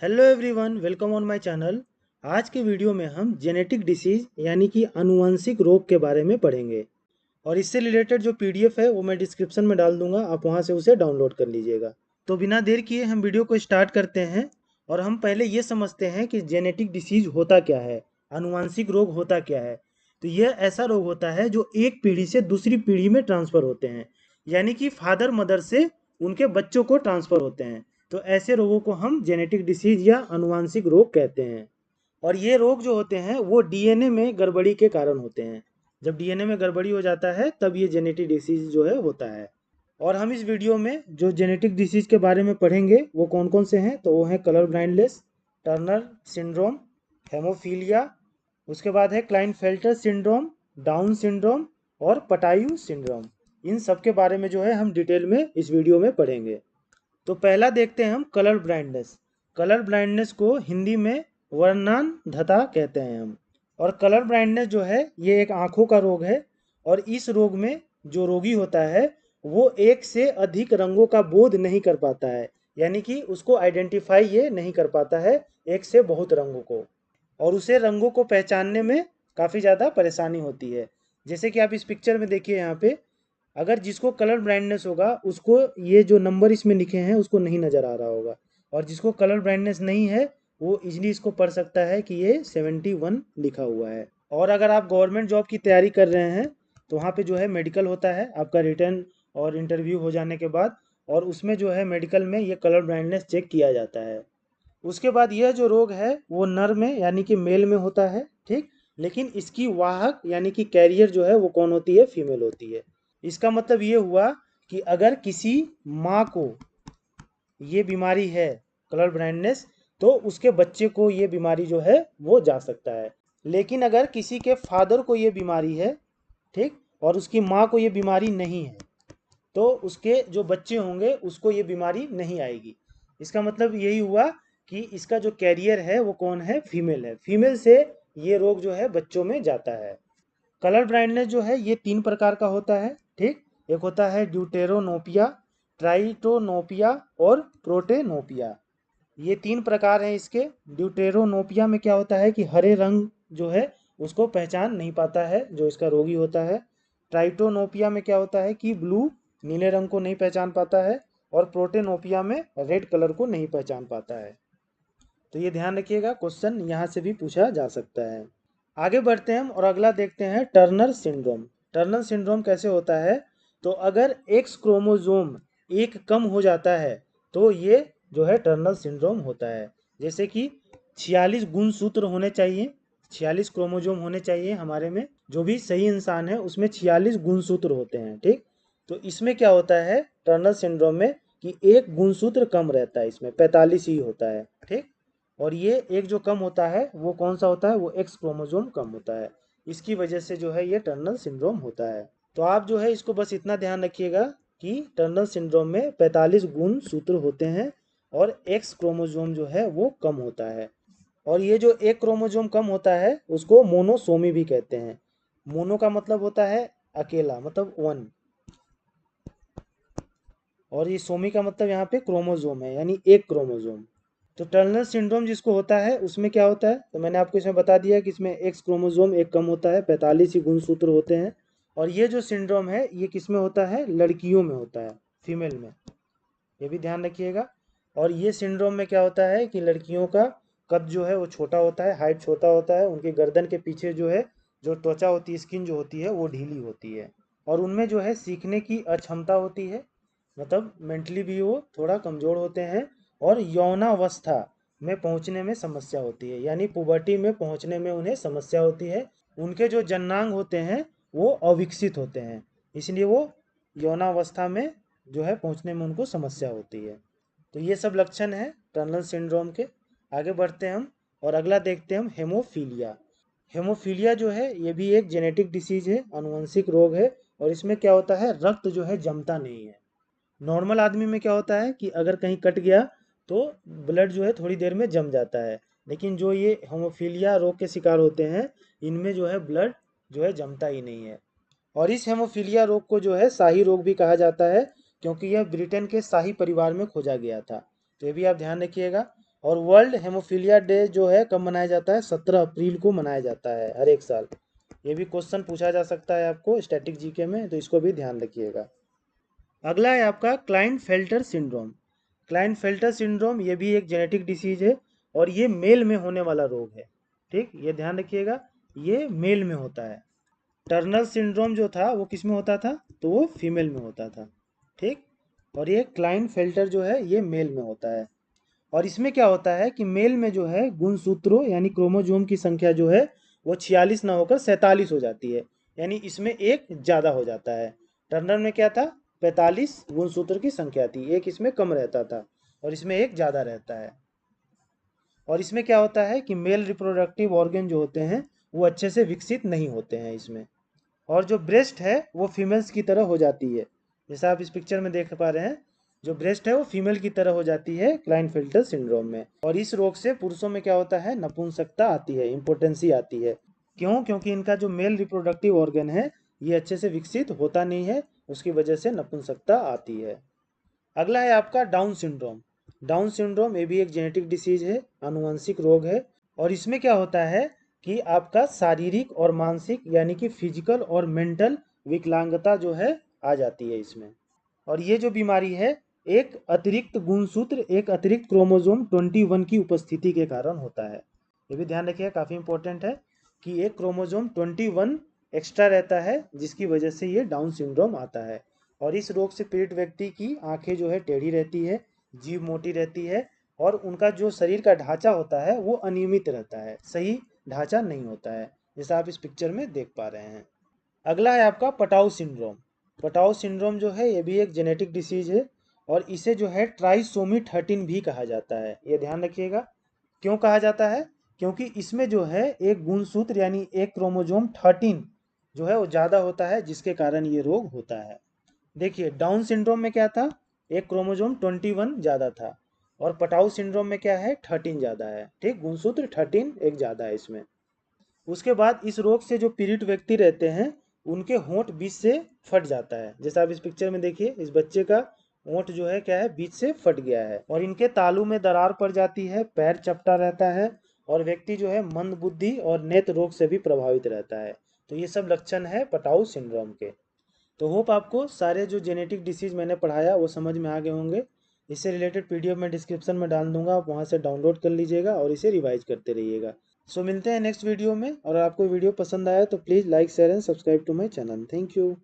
Hello everyone, welcome on my channel. आज के video में हम जेनेटिक डिसीज यानी कि आनुवंशिक रोग के बारे में पढ़ेंगे और इससे रिलेटेड जो पीडीएफ है वो मैं डिस्क्रिप्शन में डाल दूंगा, आप वहां से उसे डाउनलोड कर लीजिएगा। तो बिना देर किए हम वीडियो को स्टार्ट करते हैं और हम पहले ये समझते हैं कि जेनेटिक डिसीज होता क्या है, आनुवंशिक रोग होता क्या है। तो यह ऐसा रोग होता है जो एक पीढ़ी से दूसरी पीढ़ी में ट्रांसफ़र होते हैं, यानी कि फादर मदर से उनके बच्चों को ट्रांसफ़र होते हैं। तो ऐसे रोगों को हम जेनेटिक डिसीज या आनुवंशिक रोग कहते हैं। और ये रोग जो होते हैं वो डीएनए में गड़बड़ी के कारण होते हैं। जब डीएनए में गड़बड़ी हो जाता है तब ये जेनेटिक डिसीज जो है होता है। और हम इस वीडियो में जो जेनेटिक डिसीज के बारे में पढ़ेंगे वो कौन कौन से हैं, तो वो हैं colour blindness, Turner syndrome, haemophilia, उसके बाद है क्लाइनफेल्टर सिंड्रोम, डाउन सिंड्रोम और पटायू सिंड्रोम। इन सब के बारे में जो है हम डिटेल में इस वीडियो में पढ़ेंगे। तो पहला देखते हैं हम कलर ब्लाइंडनेस। कलर ब्लाइंडनेस को हिंदी में वर्णनांधता कहते हैं हम। और कलर ब्लाइंडनेस जो है ये एक आँखों का रोग है और इस रोग में जो रोगी होता है वो एक से अधिक रंगों का बोध नहीं कर पाता है, यानी कि उसको आइडेंटिफाई ये नहीं कर पाता है एक से बहुत रंगों को, और उसे रंगों को पहचानने में काफ़ी ज़्यादा परेशानी होती है। जैसे कि आप इस पिक्चर में देखिए, यहाँ पे अगर जिसको कलर ब्लाइंडनेस होगा उसको ये जो नंबर इसमें लिखे हैं उसको नहीं नज़र आ रहा होगा, और जिसको कलर ब्लाइंडनेस नहीं है वो इजली इसको पढ़ सकता है कि ये 71 लिखा हुआ है। और अगर आप गवर्नमेंट जॉब की तैयारी कर रहे हैं तो वहाँ पे जो है मेडिकल होता है आपका रिटर्न और इंटरव्यू हो जाने के बाद, और उसमें जो है मेडिकल में ये कलर ब्लाइंडनेस चेक किया जाता है। उसके बाद यह जो रोग है वो नर में यानी कि मेल में होता है, ठीक। लेकिन इसकी वाहक यानी कि कैरियर जो है वो कौन होती है, फीमेल होती है। इसका मतलब ये हुआ कि अगर किसी माँ को ये बीमारी है, कलर ब्लाइंडनेस, तो उसके बच्चे को ये बीमारी जो है वो जा सकता है। लेकिन अगर किसी के फादर को ये बीमारी है, ठीक, और उसकी माँ को ये बीमारी नहीं है, तो उसके जो बच्चे होंगे उसको ये बीमारी नहीं आएगी। इसका मतलब यही हुआ कि इसका जो कैरियर है वो कौन है, फीमेल है। फीमेल से ये रोग जो है बच्चों में जाता है। कलर ब्लाइंडनेस जो है ये 3 प्रकार का होता है, ठीक। एक होता है ड्यूटेरोनोपिया, ट्राइटोनोपिया और प्रोटेनोपिया। ये 3 प्रकार हैं इसके। ड्यूटेरोनोपिया में क्या होता है कि हरे रंग जो है उसको पहचान नहीं पाता है जो इसका रोगी होता है। ट्राइटोनोपिया में क्या होता है कि ब्लू, नीले रंग को नहीं पहचान पाता है। और प्रोटेनोपिया में रेड कलर को नहीं पहचान पाता है। तो ये ध्यान रखिएगा, क्वेश्चन यहाँ से भी पूछा जा सकता है। आगे बढ़ते हैं हम और अगला देखते हैं टर्नर सिंड्रोम। टर्नर सिंड्रोम कैसे होता है, तो अगर एक्स क्रोमोजोम एक कम हो जाता है तो ये जो है टर्नर सिंड्रोम होता है। जैसे कि 46 गुणसूत्र होने चाहिए, 46 क्रोमोजोम होने चाहिए हमारे में, जो भी सही इंसान है उसमें 46 गुणसूत्र होते हैं, ठीक। तो इसमें क्या होता है टर्नर सिंड्रोम में कि एक गुणसूत्र कम रहता है, इसमें 45 ही होता है, ठीक। और ये एक जो कम होता है वो कौन सा होता है, वो एक्स क्रोमोसोम कम होता है। इसकी वजह से जो है ये टर्नर सिंड्रोम होता है। तो आप जो है इसको बस इतना ध्यान रखिएगा कि टर्नर सिंड्रोम में 45 गुण सूत्र होते हैं और एक्स क्रोमोसोम जो है वो कम होता है। और ये जो एक क्रोमोसोम कम होता है उसको मोनोसोमी भी कहते हैं। मोनो का मतलब होता है अकेला, मतलब वन, और ये सोमी का मतलब यहाँ पे क्रोमोसोम है, यानी एक क्रोमोसोम। तो टर्नर सिंड्रोम जिसको होता है उसमें क्या होता है, तो मैंने आपको इसमें बता दिया कि इसमें एक्स क्रोमोसोम एक कम होता है, 45 ही गुणसूत्र होते हैं। और ये जो सिंड्रोम है ये किस में होता है, लड़कियों में होता है, फीमेल में, ये भी ध्यान रखिएगा। और ये सिंड्रोम में क्या होता है कि लड़कियों का कद जो है वो छोटा होता है, हाइट छोटा होता है, उनके गर्दन के पीछे जो है जो त्वचा होती है, स्किन जो होती है वो ढीली होती है। और उनमें जो है सीखने की अक्षमता होती है, मतलब मेंटली भी वो थोड़ा कमज़ोर होते हैं। और यौनावस्था में पहुंचने में समस्या होती है, यानी पुबर्टी में पहुंचने में उन्हें समस्या होती है। उनके जो जन्नांग होते हैं वो अविकसित होते हैं, इसलिए वो यौनावस्था में जो है पहुंचने में उनको समस्या होती है। तो ये सब लक्षण हैं टर्नर सिंड्रोम के। आगे बढ़ते हैं हम और अगला देखते हैं हम हेमोफीलिया। हेमोफीलिया जो है ये भी एक जेनेटिक डिसीज है, आनुवंशिक रोग है। और इसमें क्या होता है, रक्त जो है जमता नहीं है। नॉर्मल आदमी में क्या होता है कि अगर कहीं कट गया तो ब्लड जो है थोड़ी देर में जम जाता है, लेकिन जो ये हेमोफीलिया रोग के शिकार होते हैं इनमें जो है ब्लड जो है जमता ही नहीं है। और इस हेमोफीलिया रोग को जो है शाही रोग भी कहा जाता है, क्योंकि यह ब्रिटेन के शाही परिवार में खोजा गया था। तो ये भी आप ध्यान रखिएगा। और वर्ल्ड हेमोफीलिया डे जो है कब मनाया जाता है? 17 अप्रैल को मनाया जाता है हर एक साल। ये भी क्वेश्चन पूछा जा सकता है आपको स्टैटिक जीके में, तो इसको भी ध्यान रखिएगा। अगला है आपका क्लाइनफेल्टर सिंड्रोम। क्लाइनफेल्टर सिंड्रोम ये भी एक जेनेटिक डिसीज है और ये मेल में होने वाला रोग है। ठीक, ये ध्यान रखिएगा, ये मेल में होता है। टर्नर सिंड्रोम जो था वो किस में होता था? तो वो फीमेल में होता था। ठीक, और ये क्लाइनफेल्टर जो है ये मेल में होता है। और इसमें क्या होता है कि मेल में जो है गुणसूत्रों यानी क्रोमोजोम की संख्या जो है वो 46 ना होकर 47 हो जाती है, यानी इसमें एक ज़्यादा हो जाता है। टर्नर में क्या था? 45 गुणसूत्र की संख्या थी, एक इसमें कम रहता था और इसमें एक ज़्यादा रहता है। और इसमें क्या होता है कि मेल रिप्रोडक्टिव ऑर्गन जो होते हैं वो अच्छे से विकसित नहीं होते हैं इसमें। और जो ब्रेस्ट है वो फीमेल्स की तरह हो जाती है, जैसा आप इस पिक्चर में देख पा रहे हैं, जो ब्रेस्ट है वो फीमेल की तरह हो जाती है क्लाइनफेल्टर सिंड्रोम में। और इस रोग से पुरुषों में क्या होता है? नपुंसकता आती है, इम्पोर्टेंसी आती है। क्यों? क्योंकि इनका जो मेल रिप्रोडक्टिव ऑर्गन है ये अच्छे से विकसित होता नहीं है, उसकी वजह से नपुंसकता आती है। अगला है आपका डाउन सिंड्रोम। डाउन सिंड्रोम ये भी एक जेनेटिक डिसीज है, आनुवंशिक रोग है। और इसमें क्या होता है कि आपका शारीरिक और मानसिक यानी कि फिजिकल और मेंटल विकलांगता जो है आ जाती है इसमें। और ये जो बीमारी है एक अतिरिक्त गुणसूत्र, एक अतिरिक्त क्रोमोसोम 21 की उपस्थिति के कारण होता है। ये भी ध्यान रखिए, काफ़ी इंपॉर्टेंट है कि एक क्रोमोसोम 21 एक्स्ट्रा रहता है जिसकी वजह से ये डाउन सिंड्रोम आता है। और इस रोग से पीड़ित व्यक्ति की आंखें जो है टेढ़ी रहती है, जीभ मोटी रहती है और उनका जो शरीर का ढांचा होता है वो अनियमित रहता है, सही ढांचा नहीं होता है, जैसा आप इस पिक्चर में देख पा रहे हैं। अगला है आपका पटाउ सिंड्रोम। पटाउ सिंड्रोम जो है ये भी एक जेनेटिक डिसीज है और इसे जो है ट्राइसोमी 13 भी कहा जाता है, ये ध्यान रखिएगा। क्यों कहा जाता है? क्योंकि इसमें जो है एक गुणसूत्र यानी एक क्रोमोसोम 13 जो है वो ज़्यादा होता है, जिसके कारण ये रोग होता है। देखिए डाउन सिंड्रोम में क्या था? एक क्रोमोसोम 21 ज़्यादा था और पटाउ सिंड्रोम में क्या है? 13 ज़्यादा है। ठीक, गुणसूत्र 13 एक ज़्यादा है इसमें। उसके बाद इस रोग से जो पीड़ित व्यक्ति रहते हैं उनके होंठ बीच से फट जाता है, जैसा आप इस पिक्चर में देखिए, इस बच्चे का होंठ जो है क्या है? बीच से फट गया है। और इनके तालू में दरार पड़ जाती है, पैर चपटा रहता है और व्यक्ति जो है मंद बुद्धि और नेत्र रोग से भी प्रभावित रहता है। तो ये सब लक्षण है पटाउ सिंड्रोम के। तो होप आपको सारे जो जेनेटिक डिसीज मैंने पढ़ाया वो समझ में आ गए होंगे। इससे रिलेटेड पीडीएफ मैं डिस्क्रिप्शन में डाल दूंगा, आप वहाँ से डाउनलोड कर लीजिएगा और इसे रिवाइज करते रहिएगा। सो मिलते हैं नेक्स्ट वीडियो में, और आपको वीडियो पसंद आया तो please like share and subscribe to my channel. Thank you.